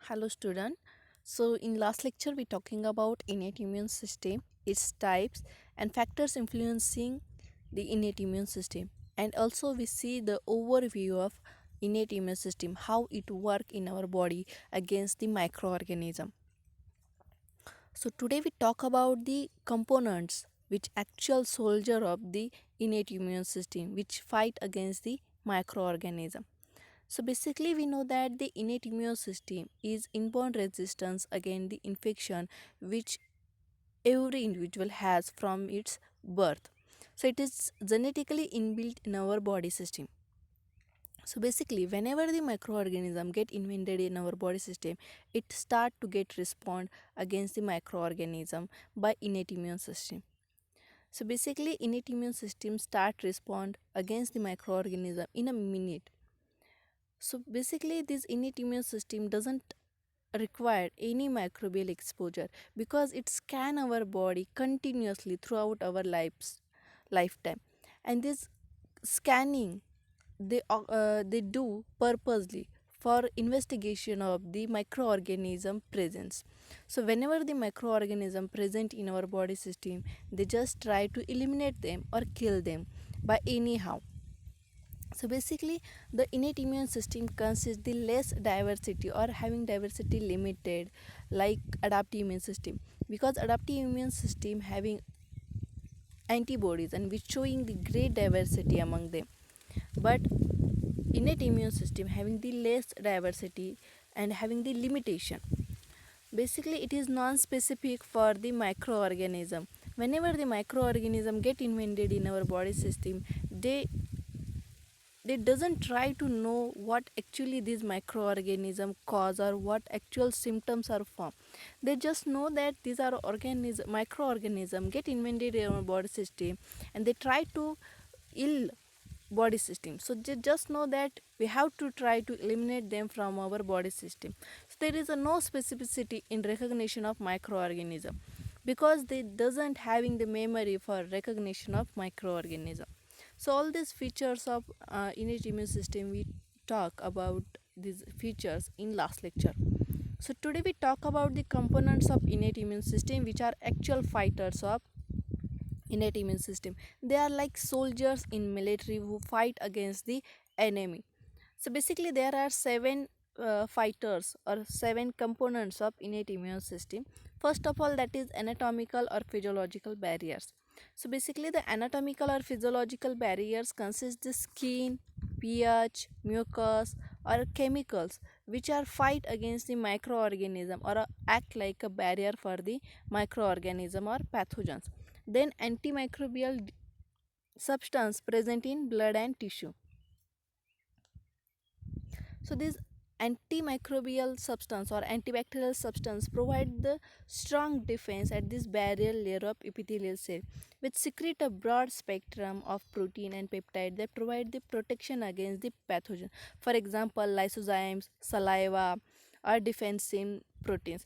Hello student. So in last lecture we talking about innate immune system, its types and factors influencing the innate immune system. And also we see the overview of innate immune system, how it work in our body against the microorganism. So today we talk about the components which actual soldier of the innate immune system which fight against the microorganism. So basically, we know that the innate immune system is inborn resistance against the infection which every individual has from its birth. So it is genetically inbuilt in our body system. So basically, whenever the microorganism get invented in our body system, it start to get respond against the microorganism by innate immune system. So basically, innate immune system start respond against the microorganism in a minute. So basically, this innate immune system doesn't require any microbial exposure because it scan our body continuously throughout our lifetime, and this scanning they do purposely for investigation of the microorganism presence. So whenever the microorganism present in our body system, they just try to eliminate them or kill them by anyhow. So basically, the innate immune system consists the less diversity or having diversity limited, like adaptive immune system, because adaptive immune system having antibodies and which showing the great diversity among them, but innate immune system having the less diversity and having the limitation. Basically, it is non-specific for the microorganism. Whenever the microorganism get invented in our body system, they doesn't try to know what actually these microorganism cause or what actual symptoms are from. They just know that these are microorganism get invented in our body system and they try to ill body system. So they just know that we have to try to eliminate them from our body system. So there is a no specificity in recognition of microorganism because they doesn't having the memory for recognition of microorganism. So all these features of innate immune system we talk about these features in last lecture. So today we talk about the components of innate immune system which are actual fighters of innate immune system. They are like soldiers in military who fight against the enemy. So basically there are seven fighters or seven components of innate immune system. First of all, that is anatomical or physiological barriers. So basically the anatomical or physiological barriers consist the skin, pH, mucus or chemicals which are fight against the microorganism or act like a barrier for the microorganism or pathogens. Then antimicrobial substance present in blood and tissue. So this antimicrobial substance or antibacterial substance provide the strong defense at this barrier layer of epithelial cell, which secrete a broad spectrum of protein and peptide that provide the protection against the pathogen. For example, lysozymes, saliva, or defensin proteins.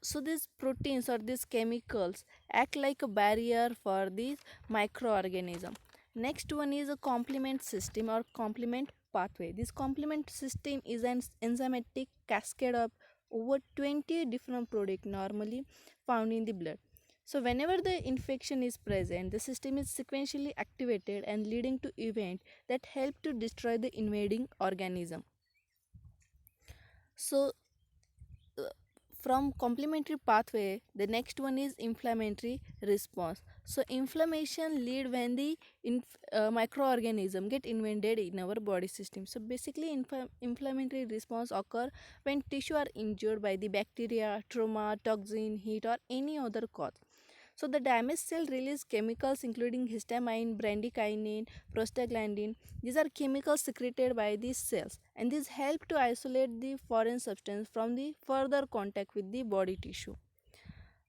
So these proteins or these chemicals act like a barrier for these microorganism. Next one is a complement system or complement pathway. This complement system is an enzymatic cascade of over 20 different products normally found in the blood. So whenever the infection is present, the system is sequentially activated and leading to event that help to destroy the invading organism. So uh, from complementary pathway, the next one is inflammatory response. So inflammation lead when the microorganism get invaded in our body system. So basically inflammatory response occur when tissue are injured by the bacteria, trauma, toxin, heat or any other cause. So the damaged cell release chemicals including histamine, bradykinin, prostaglandin. These are chemicals secreted by these cells, and these help to isolate the foreign substance from the further contact with the body tissue.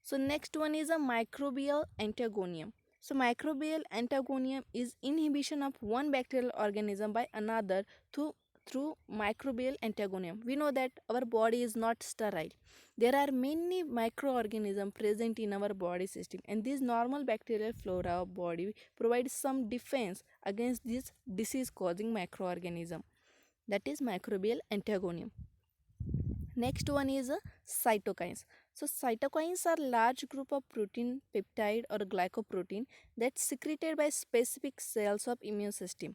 So next one is a microbial antagonium. So microbial antagonium is inhibition of one bacterial organism by another through microbial antagonium. We know that our body is not sterile. There are many microorganisms present in our body system, and this normal bacterial flora of body provides some defense against this disease causing microorganism. That is microbial antagonium. Next one is cytokines. So cytokines are large group of protein, peptide or glycoprotein that's secreted by specific cells of immune system.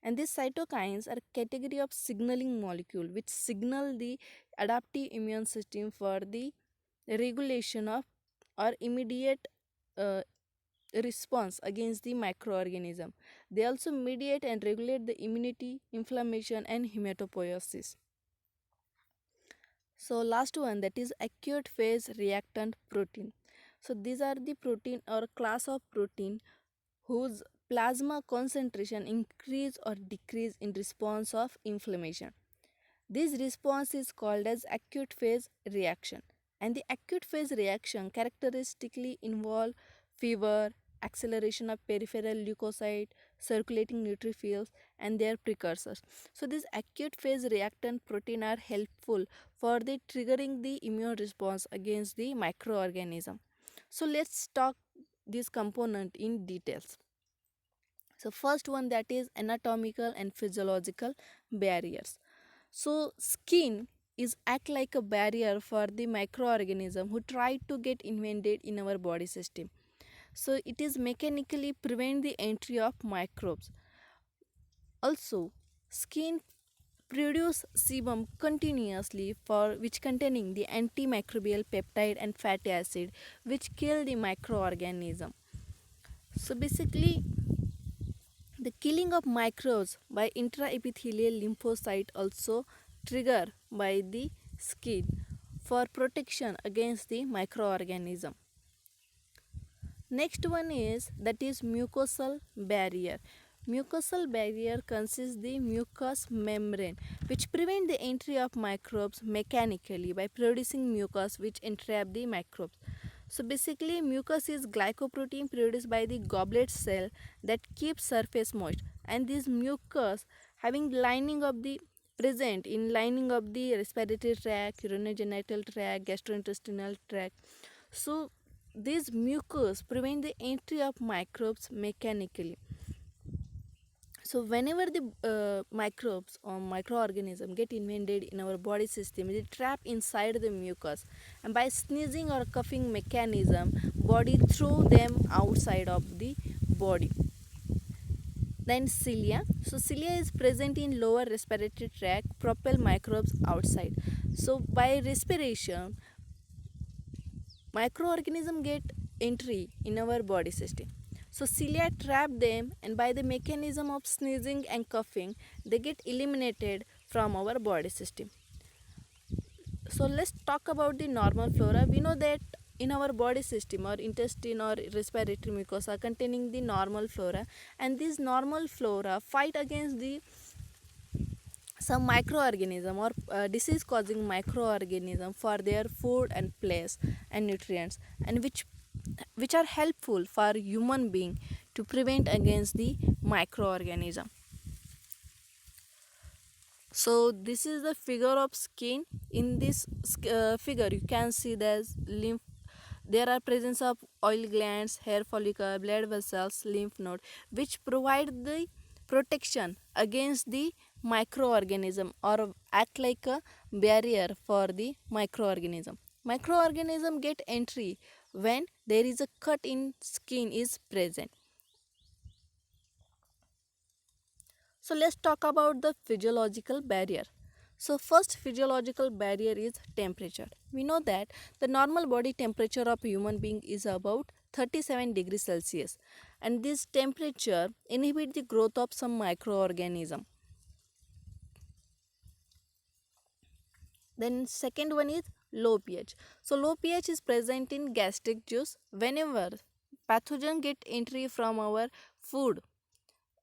And these cytokines are a category of signaling molecule which signal the adaptive immune system for the regulation of or immediate uh, response against the microorganism. They also mediate and regulate the immunity, inflammation and hematopoiesis. So last one, that is acute phase reactant protein. So these are the protein or class of protein whose plasma concentration increase or decrease in response of inflammation. This response is called as acute phase reaction. And the acute phase reaction characteristically involve fever, acceleration of peripheral leukocyte, circulating neutrophils, and their precursors. So these acute phase reactant protein are helpful for the triggering the immune response against the microorganism. So let's talk this component in details. So first one, that is anatomical and physiological barriers. So skin is act like a barrier for the microorganism who try to get invaded in our body system. So it is mechanically prevent the entry of microbes. Also, skin produce sebum continuously for which containing the antimicrobial peptide and fatty acid which kill the microorganism. So basically, the killing of microbes by intraepithelial lymphocyte also trigger by the skin for protection against the microorganism. Next one is, that is mucosal barrier. Mucosal barrier consists the mucous membrane which prevent the entry of microbes mechanically by producing mucus which entrap the microbes. So basically, mucus is glycoprotein produced by the goblet cell that keeps surface moist, and this mucus having lining of the present in lining of the respiratory tract, urinogenital tract, gastrointestinal tract. So these mucus prevent the entry of microbes mechanically. So whenever the microbes or microorganism get invaded in our body system, they trap inside the mucus, and by sneezing or coughing mechanism, body throw them outside of the body. Then cilia. So cilia is present in lower respiratory tract, propel microbes outside. So by respiration, microorganism get entry in our body system. So cilia trap them, and by the mechanism of sneezing and coughing, they get eliminated from our body system. So let's talk about the normal flora. We know that in our body system or intestine or respiratory mucosa containing the normal flora, and this normal flora fight against the some microorganism or disease causing microorganism for their food and place and nutrients, and which are helpful for human being to prevent against the microorganism. So this is the figure of skin. In this figure you can see there's lymph, there are presence of oil glands, hair follicle, blood vessels, lymph node which provide the protection against the microorganism or act like a barrier for the microorganism. Microorganism get entry when there is a cut in skin is present. So let's talk about the physiological barrier. So first physiological barrier is temperature. We know that the normal body temperature of a human being is about 37 degrees Celsius, and this temperature inhibit the growth of some microorganism. Then second one is low pH. So low pH is present in gastric juice. Whenever pathogen get entry from our food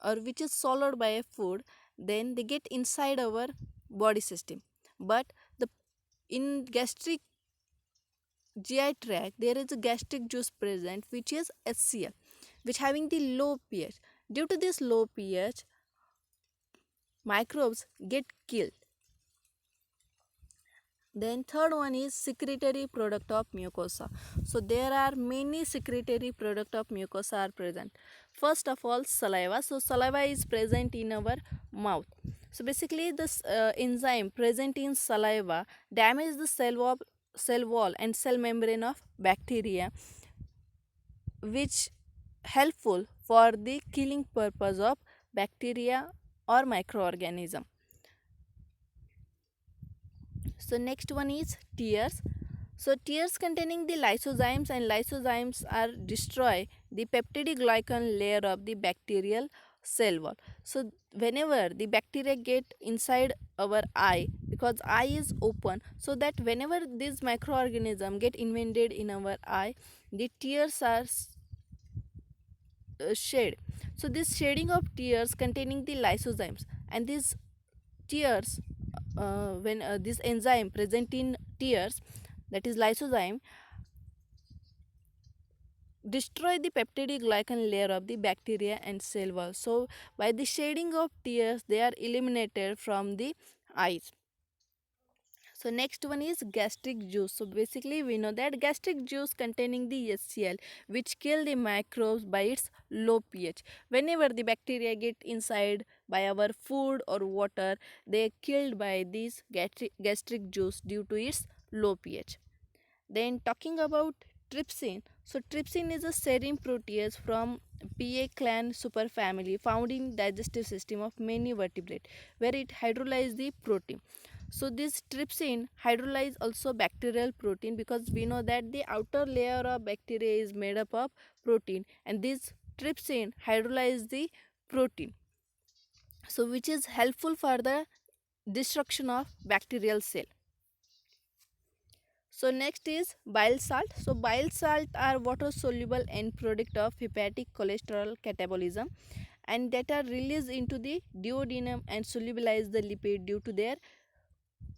or which is swallowed by a food, then they get inside our body system. But the in gastric GI tract there is a gastric juice present which is HCl, which having the low pH. Due to this low pH, microbes get killed. Then third one is secretory product of mucosa. So there are many secretory product of mucosa are present. First of all, saliva. So saliva is present in our mouth. So basically, this enzyme present in saliva damage the cell wall and cell membrane of bacteria, which helpful for the killing purpose of bacteria or microorganism. So next one is tears. So tears containing the lysozymes, and lysozymes are destroy the peptidoglycan layer of the bacterial cell wall. So whenever the bacteria get inside our eye, because eye is open, so that whenever this microorganism get invaded in our eye, the tears are shed. So this shedding of tears containing the lysozymes, and these tears, when this enzyme present in tears, that is lysozyme, destroy the peptidoglycan layer of the bacteria and cell wall. So by the shedding of tears, they are eliminated from the eyes. So next one is gastric juice. So basically we know that gastric juice containing the HCl, which kill the microbes by its low pH. Whenever the bacteria get inside by our food or water, they are killed by this gastric juice due to its low pH. Then talking about trypsin. So trypsin is a serine protease from PA clan superfamily found in digestive system of many vertebrate, where it hydrolyzes the protein. So this trypsin hydrolyze also bacterial protein, because we know that the outer layer of bacteria is made up of protein, and this trypsin hydrolyze the protein, so which is helpful for the destruction of bacterial cell. So next is bile salt. So bile salt are water soluble end product of hepatic cholesterol catabolism, and that are released into the duodenum and solubilize the lipid due to their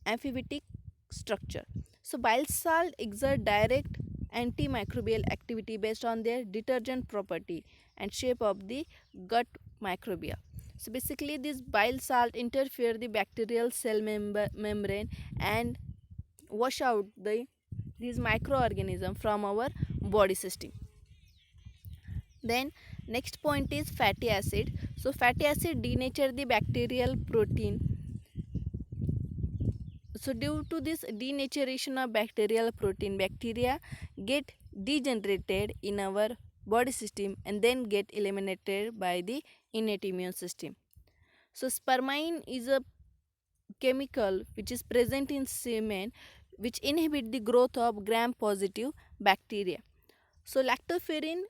amphibiotic structure. So bile salt exert direct antimicrobial activity based on their detergent property and shape of the gut microbia. So basically this bile salt interfere the bacterial cell membrane and wash out these microorganisms from our body system. Then next point is fatty acid. So fatty acid denature the bacterial protein. So due to this denaturation of bacterial protein, bacteria get degenerated in our body system and then get eliminated by the innate immune system. So spermine is a chemical which is present in semen, which inhibit the growth of gram positive bacteria. So lactoferrin,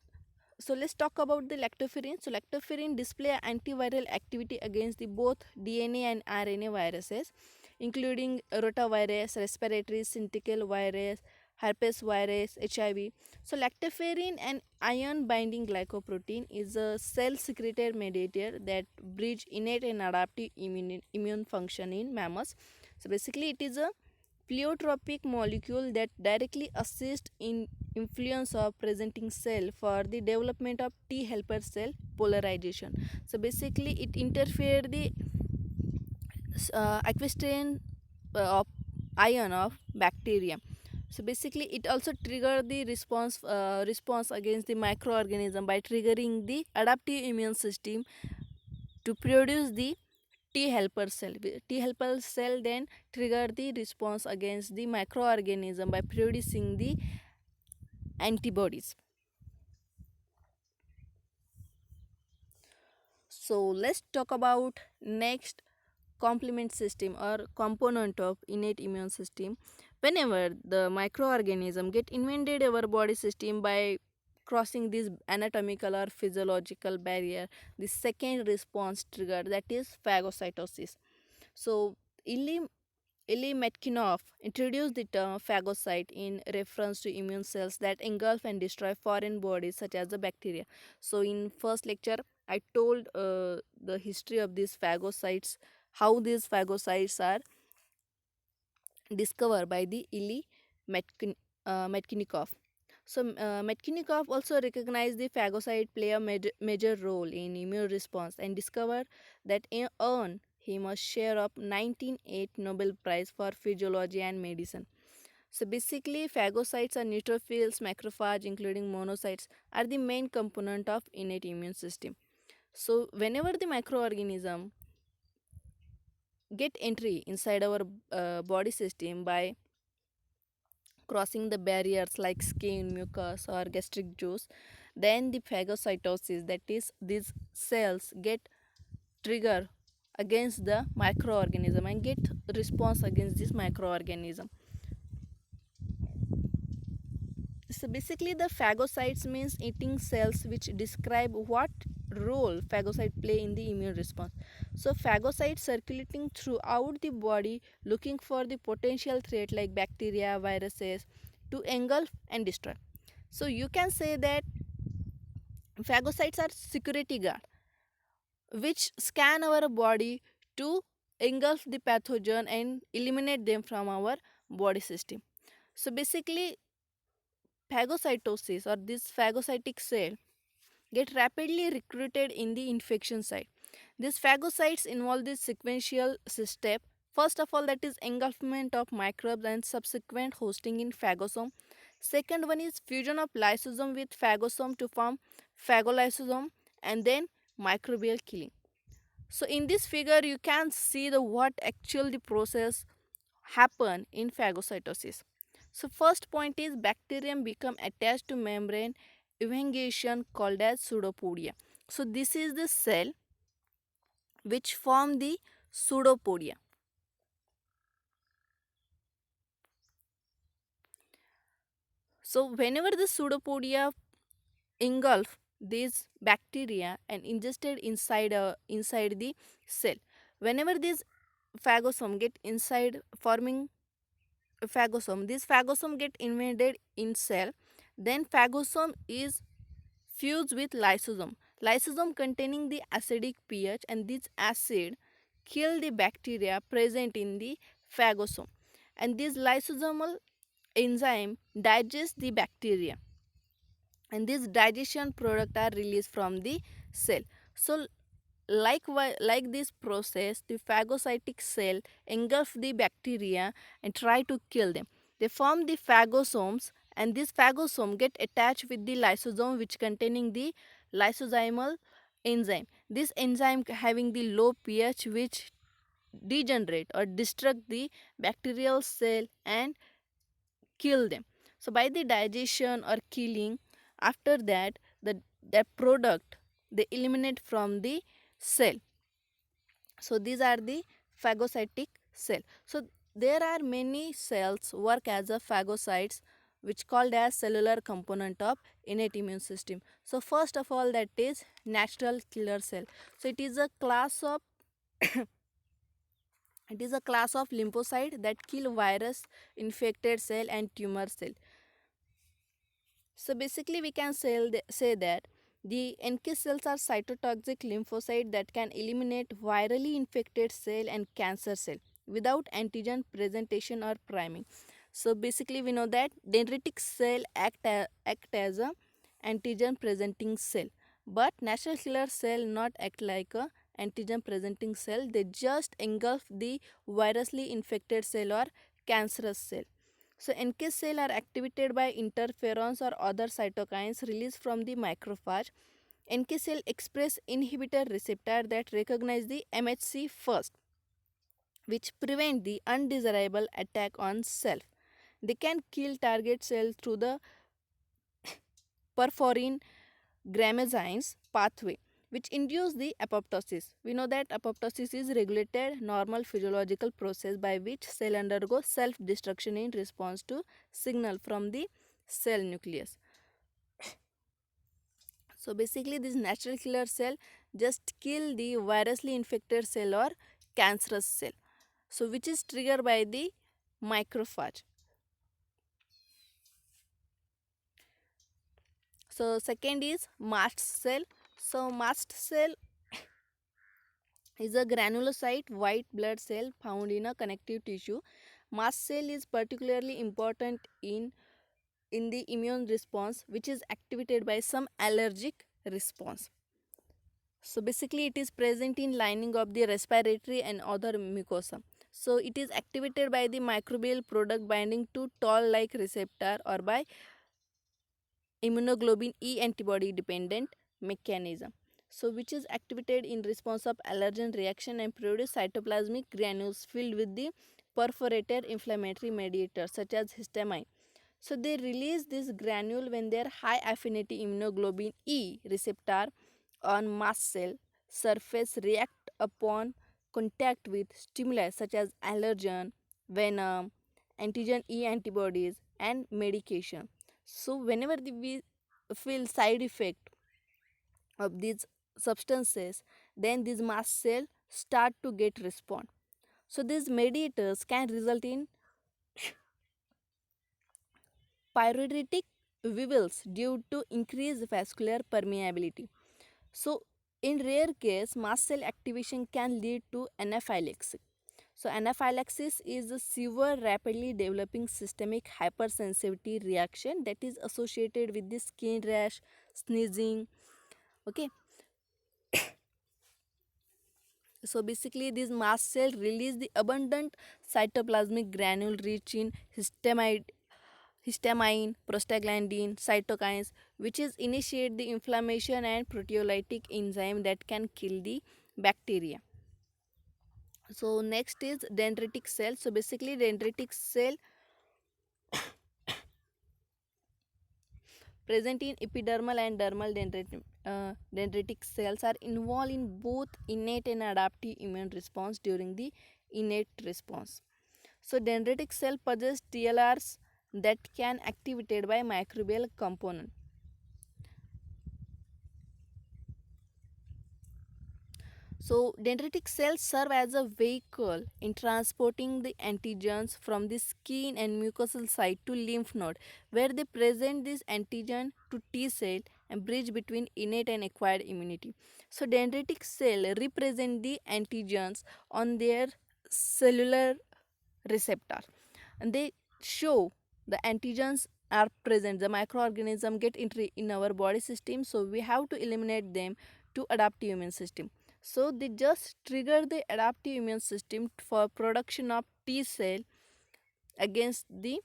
so let's talk about the lactoferrin. So lactoferrin display antiviral activity against the both DNA and RNA viruses, including rotavirus, respiratory syncytial virus, herpes virus, HIV. So lactoferrin, an ion binding glycoprotein, is a cell secreted mediator that bridge innate and adaptive immune function in mammals. So basically it is a pleiotropic molecule that directly assists in influence of presenting cell for the development of T helper cell polarization. So basically it interfere the equestrian of ion of bacteria. So basically it also trigger the response against the microorganism by triggering the adaptive immune system to produce the T helper cell. T helper cell then trigger the response against the microorganism by producing the antibodies. So let's talk about next complement system or component of innate immune system. Whenever the microorganism get invaded our body system by crossing this anatomical or physiological barrier, the second response trigger, that is phagocytosis. So Ilya Metchnikoff introduced the term phagocyte in reference to immune cells that engulf and destroy foreign bodies such as the bacteria. So in first lecture I told the history of these phagocytes, how these phagocytes are discovered by the Metchnikoff. So Metchnikoff also recognized the phagocyte play a major role in immune response and discovered that earned him a share of 1908 Nobel Prize for Physiology and Medicine. So basically phagocytes are neutrophils, macrophage including monocytes are the main component of innate immune system. So whenever the microorganism get entry inside our body system by crossing the barriers like skin, mucus, or gastric juice. Then the phagocytosis, that is, these cells get trigger against the microorganism and get response against this microorganism. So basically the phagocytes means eating cells which describe what role phagocytes play in the immune response. So phagocytes circulating throughout the body looking for the potential threat like bacteria, viruses to engulf and destroy. So you can say that phagocytes are security guard which scan our body to engulf the pathogen and eliminate them from our body system. So basically phagocytosis or this phagocytic cell get rapidly recruited in the infection site. These phagocytes involve this sequential step. First of all, that is engulfment of microbes and subsequent hosting in phagosome. Second one is fusion of lysosome with phagosome to form phagolysosome and then microbial killing. So in this figure, you can see the what actual the process happen in phagocytosis. So first point is bacterium become attached to membrane elongation called as pseudopodia. So this is the cell which form the pseudopodia. So whenever the pseudopodia engulf these bacteria and ingested inside the cell, whenever these phagosome get inside forming phagosome, this phagosome get invaded in cell, then phagosome is fused with lysosome. Lysosome containing the acidic pH and this acid kill the bacteria present in the phagosome, and this lysosomal enzyme digests the bacteria and these digestion product are released from the cell. So like this process, the phagocytic cell engulf the bacteria and try to kill them. They form the phagosomes and this phagosome get attached with the lysosome which containing the lysozymal enzyme. This enzyme having the low pH which degenerate or destruct the bacterial cell and kill them. So by the digestion or killing, after that that product they eliminate from the cell. So these are the phagocytic cell. So there are many cells work as a phagocytes which called as cellular component of innate immune system. So first of all, that is natural killer cell. So it is a class of it is a class of lymphocyte that kill virus infected cell and tumor cell. So basically we can say that the NK cells are cytotoxic lymphocyte that can eliminate virally infected cell and cancer cell without antigen presentation or priming. So basically we know that dendritic cell act as a antigen presenting cell, but natural killer cell not act like a antigen presenting cell. They just engulf the virually infected cell or cancerous cell. So NK cells are activated by interferons or other cytokines released from the macrophage. NK cell express inhibitor receptor that recognize the MHC first, which prevent the undesirable attack on self. They can kill target cell through the perforin gramazines pathway, which induce the apoptosis. We know that apoptosis is regulated normal physiological process by which cell undergo self-destruction in response to signal from the cell nucleus. So basically this natural killer cell just kill the virually infected cell or cancerous cell. So which is triggered by the macrophage. So second is mast cell. So mast cell is a granulocyte white blood cell found in a connective tissue. Mast cell is particularly important in the immune response which is activated by some allergic response. So basically it is present in lining of the respiratory and other mucosa. So it is activated by the microbial product binding to toll-like receptor or by immunoglobulin E antibody dependent mechanism. so which is activated in response of allergen reaction and produce cytoplasmic granules filled with the perforated inflammatory mediators such as histamine. So they release this granule when their high affinity immunoglobulin E receptor on mast cell surface react upon contact with stimuli such as allergen, venom, antigen E antibodies and medication. So whenever we feel side effect of these substances, then these mast cell start to get respond. So these mediators can result in pyrolytic vivels due to increased vascular permeability. So in rare case, mast cell activation can lead to anaphylaxis. So anaphylaxis is a severe rapidly developing systemic hypersensitivity reaction that is associated with the skin rash, sneezing. Okay, so basically these mast cells release the abundant cytoplasmic granule rich in histamine, prostaglandin, cytokines, which is initiate the inflammation and proteolytic enzyme that can kill the bacteria. So next is dendritic cell. So basically dendritic cell present in epidermal and dermal dendritic cells are involved in both innate and adaptive immune response during the innate response. So dendritic cell possess TLRs that can activated by microbial component. So dendritic cells serve as a vehicle in transporting the antigens from the skin and mucosal site to lymph node, where they present this antigen to T cell and bridge between innate and acquired immunity. So dendritic cell represent the antigens on their cellular receptor, and they show the antigens are present. The microorganism get entry in our body system, so we have to eliminate them to adaptive immune system. So they just trigger the adaptive immune system for production of T cell against the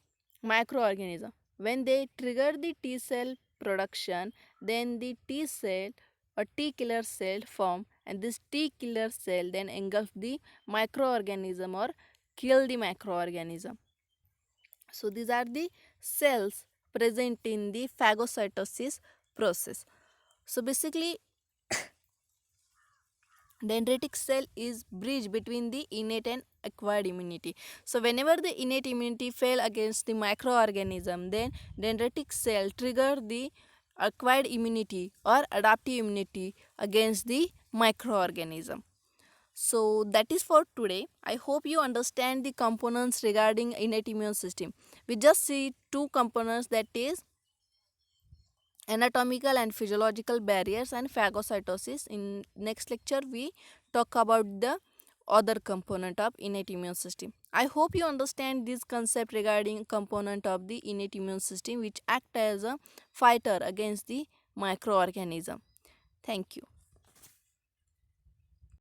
microorganism. When they trigger the T cell production, then the T cell or T killer cell form, and this T killer cell then engulf the microorganism or kill the microorganism. So these are the cells present in the phagocytosis process. So basically dendritic cell is bridge between the innate and acquired immunity. So whenever the innate immunity fail against the microorganism, then dendritic cell trigger the acquired immunity or adaptive immunity against the microorganism. So that is for today. I hope you understand the components regarding innate immune system. We just see two components, that is anatomical and physiological barriers and phagocytosis. In next lecture we talk about the other component of innate immune system. I hope you understand this concept regarding component of the innate immune system which act as a fighter against the microorganism. Thank you.